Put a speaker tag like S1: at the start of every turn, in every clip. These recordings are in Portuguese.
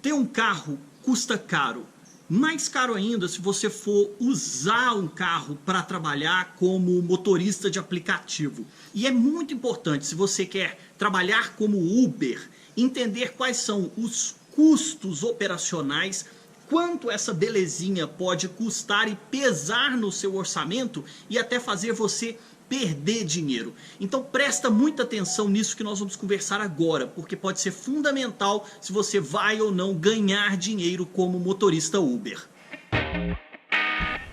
S1: Ter um carro custa caro. Mais caro ainda se você for usar um carro para trabalhar como motorista de aplicativo. E é muito importante, se você quer trabalhar como Uber, entender quais são os custos operacionais, quanto essa belezinha pode custar e pesar no seu orçamento e até fazer você perder dinheiro. Então presta muita atenção nisso que nós vamos conversar agora, porque pode ser fundamental se você vai ou não ganhar dinheiro como motorista Uber.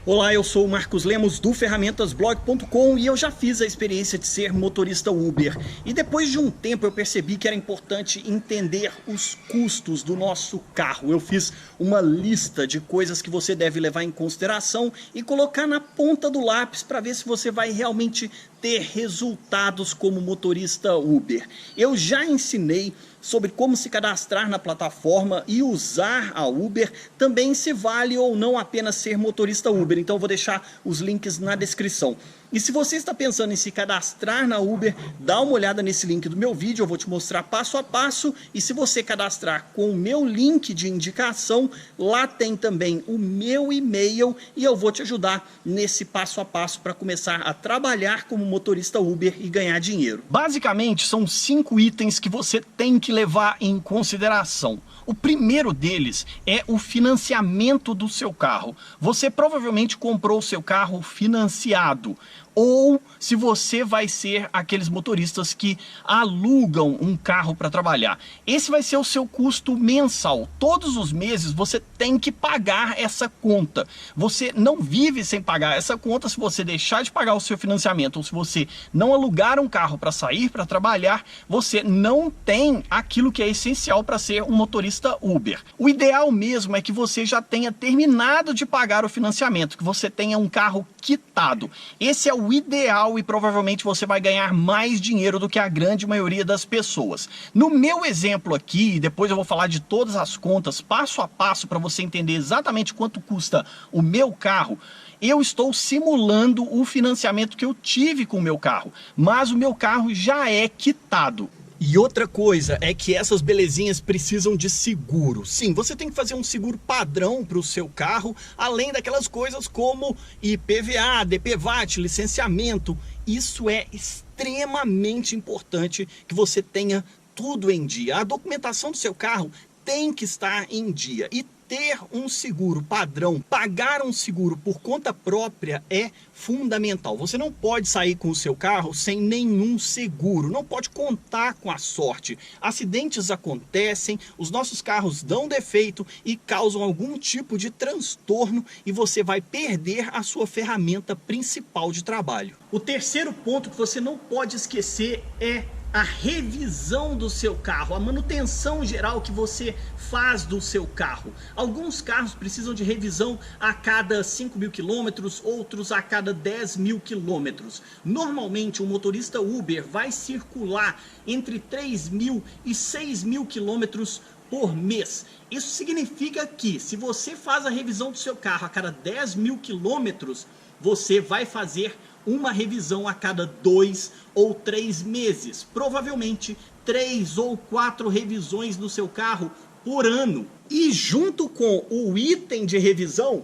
S1: Olá, eu sou o Marcos Lemos do ferramentasblog.com e eu já fiz a experiência de ser motorista Uber. E depois de um tempo eu percebi que era importante entender os custos do nosso carro. Eu fiz uma lista de coisas que você deve levar em consideração e colocar na ponta do lápis para ver se você vai realmente ter resultados como motorista Uber. Eu já ensinei sobre como se cadastrar na plataforma e usar a Uber, também se vale ou não apenas ser motorista Uber, então eu vou deixar os links na descrição. E se você está pensando em se cadastrar na Uber, dá uma olhada nesse link do meu vídeo, eu vou te mostrar passo a passo, e se você cadastrar com o meu link de indicação, lá tem também o meu e-mail e eu vou te ajudar nesse passo a passo para começar a trabalhar como motorista Uber e ganhar dinheiro. Basicamente são 5 itens que você tem que levar em consideração. O primeiro deles é o financiamento do seu carro. Você provavelmente comprou o seu carro financiado, ou se você vai ser aqueles motoristas que alugam um carro para trabalhar. Esse vai ser o seu custo mensal. Todos os meses você tem que pagar essa conta. Você não vive sem pagar essa conta se você deixar de pagar o seu financiamento, ou se você não alugar um carro para sair para trabalhar, você não tem aquilo que é essencial para ser um motorista Uber. O ideal mesmo é que você já tenha terminado de pagar o financiamento, que você tenha um carro quitado. Esse é o ideal e provavelmente você vai ganhar mais dinheiro do que a grande maioria das pessoas. No meu exemplo aqui, depois eu vou falar de todas as contas passo a passo para você entender exatamente quanto custa o meu carro. Eu estou simulando o financiamento que eu tive com o meu carro, mas o meu carro já é quitado. E outra coisa é que essas belezinhas precisam de seguro. Sim, você tem que fazer um seguro padrão para o seu carro, além daquelas coisas como IPVA, DPVAT, licenciamento. Isso é extremamente importante que você tenha tudo em dia. A documentação do seu carro tem que estar em dia. E ter um seguro padrão, pagar um seguro por conta própria é fundamental. Você não pode sair com o seu carro sem nenhum seguro, não pode contar com a sorte. Acidentes acontecem, os nossos carros dão defeito e causam algum tipo de transtorno e você vai perder a sua ferramenta principal de trabalho. O terceiro ponto que você não pode esquecer é a revisão do seu carro, a manutenção geral que você faz do seu carro. Alguns carros precisam de revisão a cada 5.000 quilômetros, outros a cada 10.000 quilômetros. Normalmente um motorista Uber vai circular entre 3.000 e 6.000 quilômetros por mês. Isso significa que se você faz a revisão do seu carro a cada 10.000 quilômetros, você vai fazer uma revisão a cada 2 ou 3 meses. Provavelmente 3 ou 4 revisões no seu carro por ano. E junto com o item de revisão,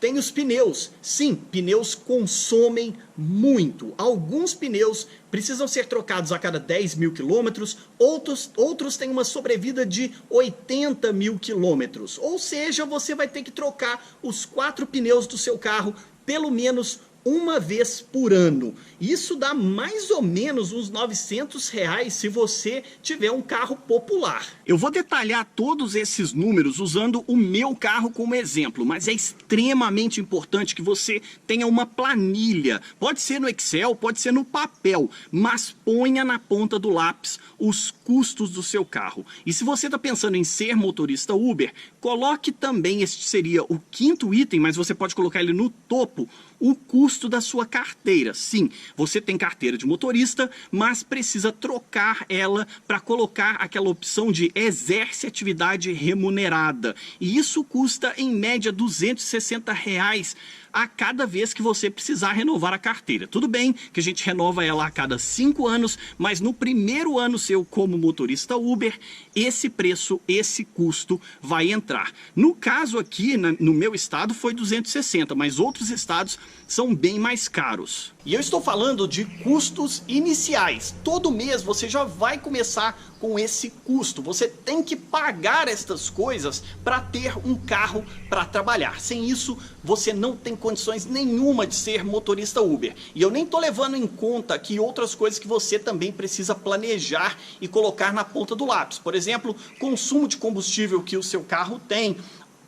S1: tem os pneus. Sim, pneus consomem muito. Alguns pneus precisam ser trocados a cada 10.000 quilômetros, outros têm uma sobrevida de 80.000 quilômetros. Ou seja, você vai ter que trocar os 4 pneus do seu carro pelo menos uma vez por ano. Isso dá mais ou menos uns R$900 se você tiver um carro popular. Eu vou detalhar todos esses números usando o meu carro como exemplo, mas é extremamente importante que você tenha uma planilha. Pode ser no Excel, pode ser no papel, mas ponha na ponta do lápis os custos do seu carro. E se você está pensando em ser motorista Uber, coloque também, este seria o 5º item, mas você pode colocar ele no topo, o custo da sua carteira. Sim, você tem carteira de motorista, mas precisa trocar ela para colocar aquela opção de exerce atividade remunerada. E isso custa em média R$260 a cada vez que você precisar renovar a carteira. Tudo bem que a gente renova ela a cada 5 anos, mas no primeiro ano seu como motorista Uber, esse preço, esse custo vai entrar. No caso aqui, no meu estado foi 260, mas outros estados são bem mais caros. E eu estou falando de custos iniciais. Todo mês você já vai começar com esse custo. Você tem que pagar estas coisas para ter um carro para trabalhar. Sem isso, você não tem condições nenhuma de ser motorista Uber. E eu nem estou levando em conta aqui outras coisas que você também precisa planejar e colocar na ponta do lápis. Por exemplo, consumo de combustível que o seu carro tem,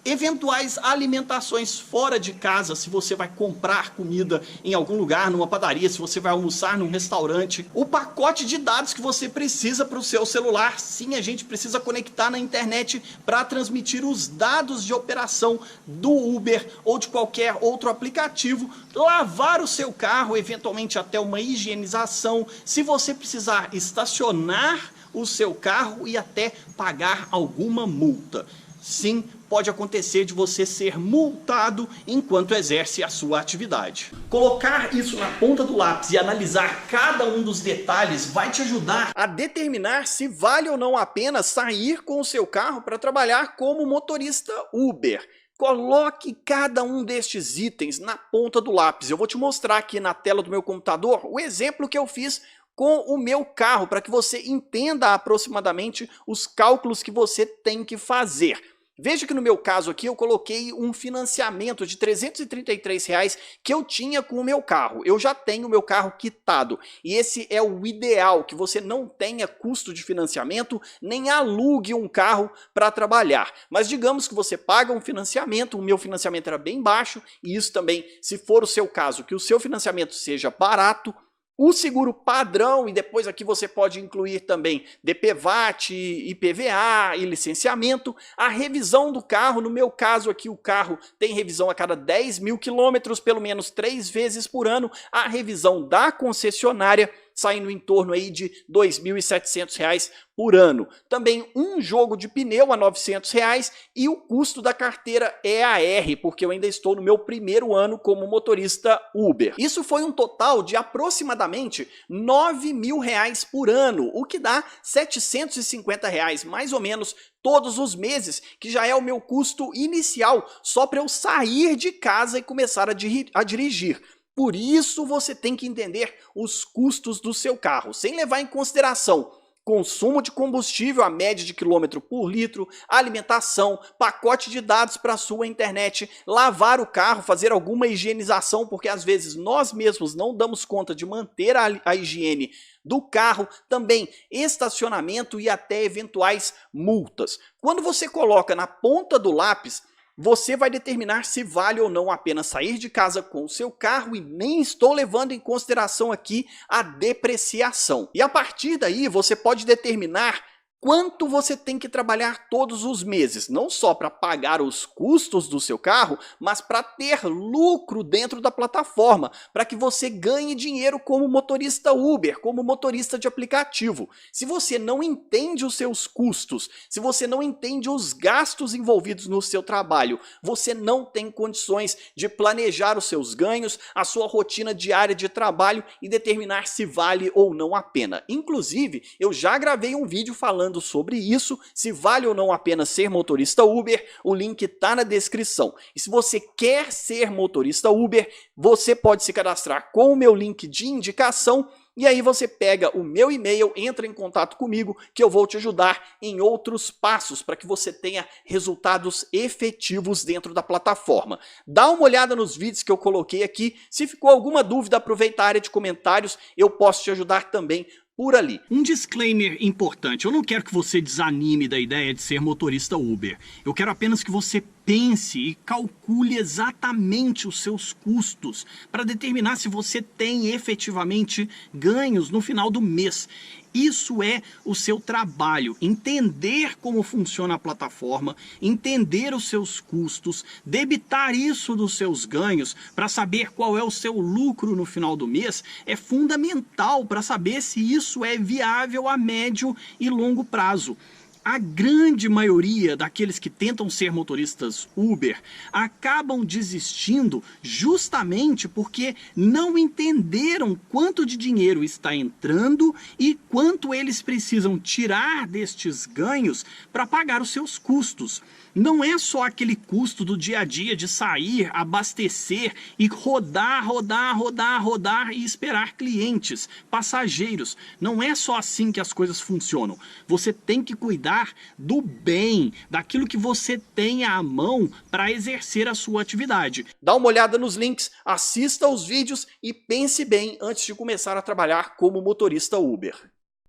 S1: eventuais alimentações fora de casa, se você vai comprar comida em algum lugar, numa padaria, se você vai almoçar num restaurante, o pacote de dados que você precisa para o seu celular. Sim, a gente precisa conectar na internet para transmitir os dados de operação do Uber ou de qualquer outro aplicativo, lavar o seu carro, eventualmente até uma higienização, se você precisar estacionar o seu carro e até pagar alguma multa. Sim, pode acontecer de você ser multado enquanto exerce a sua atividade. Colocar isso na ponta do lápis e analisar cada um dos detalhes vai te ajudar a determinar se vale ou não a pena sair com o seu carro para trabalhar como motorista Uber. Coloque cada um destes itens na ponta do lápis. Eu vou te mostrar aqui na tela do meu computador o exemplo que eu fiz com o meu carro, para que você entenda aproximadamente os cálculos que você tem que fazer. Veja que no meu caso aqui eu coloquei um financiamento de R$333 que eu tinha com o meu carro. Eu já tenho o meu carro quitado e esse é o ideal, que você não tenha custo de financiamento nem alugue um carro para trabalhar. Mas digamos que você paga um financiamento, o meu financiamento era bem baixo e isso também, se for o seu caso, que o seu financiamento seja barato, o seguro padrão, e depois aqui você pode incluir também DPVAT, IPVA e licenciamento, a revisão do carro. No meu caso aqui o carro tem revisão a cada 10 mil quilômetros, pelo menos 3 vezes por ano, a revisão da concessionária saindo em torno aí de R$ 2.700 por ano. Também um jogo de pneu a R$ 900 e o custo da carteira EAR, porque eu ainda estou no meu primeiro ano como motorista Uber. Isso foi um total de aproximadamente R$ 9.000 por ano, o que dá R$ 750 mais ou menos todos os meses, que já é o meu custo inicial só para eu sair de casa e começar a dirigir. Por isso você tem que entender os custos do seu carro, sem levar em consideração consumo de combustível, a média de quilômetro por litro, alimentação, pacote de dados para sua internet, lavar o carro, fazer alguma higienização, porque às vezes nós mesmos não damos conta de manter a higiene do carro, também estacionamento e até eventuais multas. Quando você coloca na ponta do lápis, você vai determinar se vale ou não a pena sair de casa com o seu carro, e nem estou levando em consideração aqui a depreciação. E a partir daí você pode determinar quanto você tem que trabalhar todos os meses, não só para pagar os custos do seu carro, mas para ter lucro dentro da plataforma, para que você ganhe dinheiro como motorista Uber, como motorista de aplicativo. Se você não entende os seus custos, se você não entende os gastos envolvidos no seu trabalho, você não tem condições de planejar os seus ganhos, a sua rotina diária de trabalho e determinar se vale ou não a pena. Inclusive, eu já gravei um vídeo falando sobre isso, se vale ou não a pena ser motorista Uber, o link está na descrição. E se você quer ser motorista Uber, você pode se cadastrar com o meu link de indicação, e aí você pega o meu e-mail, entra em contato comigo, que eu vou te ajudar em outros passos para que você tenha resultados efetivos dentro da plataforma. Dá uma olhada nos vídeos que eu coloquei aqui, se ficou alguma dúvida, aproveita a área de comentários, eu posso te ajudar também por ali. Um disclaimer importante: eu não quero que você desanime da ideia de ser motorista Uber. Eu quero apenas que você pense e calcule exatamente os seus custos para determinar se você tem efetivamente ganhos no final do mês. Isso é o seu trabalho, entender como funciona a plataforma, entender os seus custos, debitar isso dos seus ganhos para saber qual é o seu lucro no final do mês, é fundamental para saber se isso é viável a médio e longo prazo. A grande maioria daqueles que tentam ser motoristas Uber acabam desistindo justamente porque não entenderam quanto de dinheiro está entrando e quanto eles precisam tirar destes ganhos para pagar os seus custos. Não é só aquele custo do dia a dia de sair, abastecer e rodar e esperar clientes, passageiros. Não é só assim que as coisas funcionam. Você tem que cuidar do bem, daquilo que você tem à mão para exercer a sua atividade.
S2: Dá uma olhada nos links, assista aos vídeos e pense bem antes de começar a trabalhar como motorista Uber.